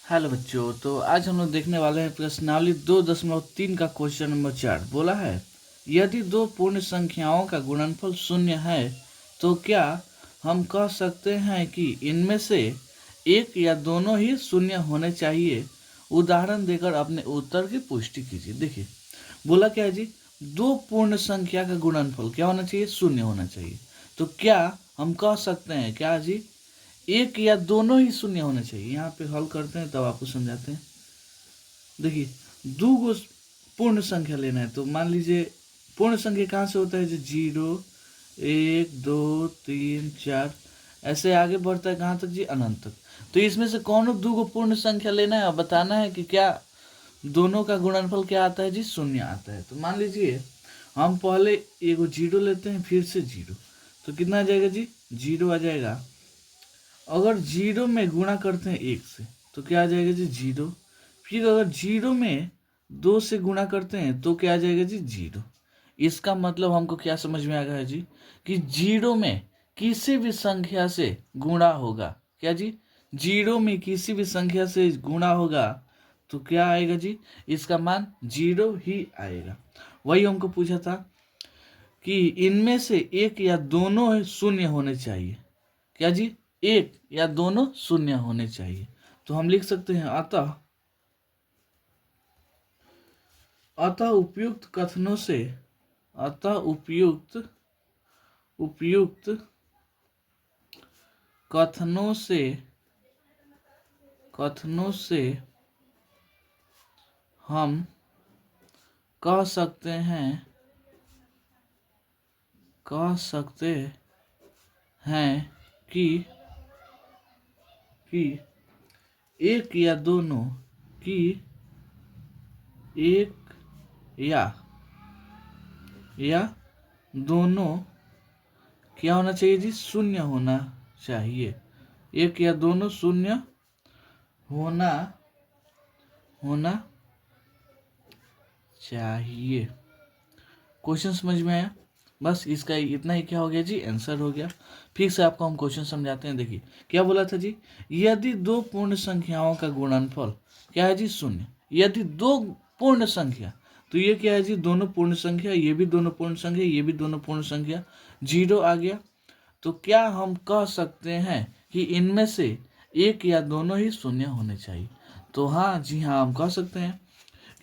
Hello बच्चों, तो आज हम लोग देखने वाले हैं प्रश्नावली 2.3 का क्वेश्चन नंबर 4। बोला है यदि दो पूर्ण संख्याओं का गुणनफल शून्य है तो क्या हम कह सकते हैं कि इनमें से एक या दोनों ही शून्य होने चाहिए। उदाहरण देकर अपने उत्तर की पुष्टि कीजिए। देखिए बोला क्या है जी, दो पूर्ण संख्या का गुणनफल क्या होना चाहिए, शून्य होना चाहिए। तो क्या हम कह सकते हैं क्या जी, एक या दोनों ही शून्य होने चाहिए। यहाँ पे हल करते हैं तब आपको समझाते हैं। देखिए दो गो पूर्ण संख्या लेना है तो मान लीजिए पूर्ण संख्या कहाँ से होता है जी, 0 1 2 3 4 ऐसे आगे बढ़ता है कहाँ तक जी, अनंत तक। तो इसमें से कौन दो गो पूर्ण संख्या लेना है और बताना है कि क्या दोनों का गुणनफल क्या आता है जी, शून्य आता है। तो मान लीजिए हम पहले एगो 0 लेते हैं, फिर से 0, तो कितना आ जाएगा जी, 0 आ जाएगा। अगर 0 में गुणा करते हैं 1 से तो क्या आ जाएगा जी, 0। फिर अगर 0 में 2 से गुणा करते हैं तो क्या आ जाएगा जी, 0। इसका मतलब हमको क्या समझ में आ गया है जी, कि 0 में किसी भी संख्या से गुणा होगा। क्या जी, 0 में किसी भी संख्या से गुणा होगा तो क्या आएगा जी, इसका मान 0 ही आएगा। वही हमको पूछा था कि इनमें से एक या दोनों शून्य होने चाहिए। क्या जी, एक या दोनों शून्य होने चाहिए। तो हम लिख सकते हैं अतः अतः उपयुक्त कथनों से अतः उपयुक्त उपयुक्त कथनों से हम कह सकते हैं कि एक या दोनों की एक या दोनों क्या होना चाहिए जी, शून्य होना चाहिए। एक या दोनों शून्य होना चाहिए। क्वेश्चन समझ में आया? बस इसका इतना ही क्या हो गया जी, आंसर हो गया। फिर से आपको हम क्वेश्चन समझाते हैं। देखिए क्या बोला था जी, यदि दो पूर्ण संख्याओं का गुणनफल क्या है जी, शून्य। यदि दो पूर्ण संख्या, तो ये क्या है जी, दोनों पूर्ण संख्या, ये भी दोनों पूर्ण संख्या, ये भी दोनों पूर्ण संख्या, 0 आ गया। तो क्या हम कह सकते हैं कि इनमें से एक या दोनों ही शून्य होने चाहिए। तो हाँ जी हाँ, हम कह सकते हैं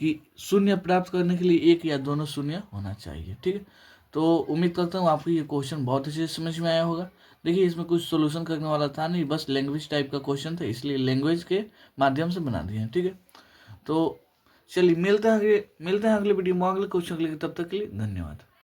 कि शून्य प्राप्त करने के लिए एक या दोनों शून्य होना चाहिए। ठीक है, तो उम्मीद करता हूँ आपको ये क्वेश्चन बहुत अच्छे से समझ में आया होगा। देखिए इसमें कुछ सोल्यूशन करने वाला था नहीं, बस लैंग्वेज टाइप का क्वेश्चन था, इसलिए लैंग्वेज के माध्यम से बना दिए हैं। ठीक है, तो चलिए मिलते हैं अगले वीडियो में अगले क्वेश्चन के लिए। तब तक के लिए धन्यवाद।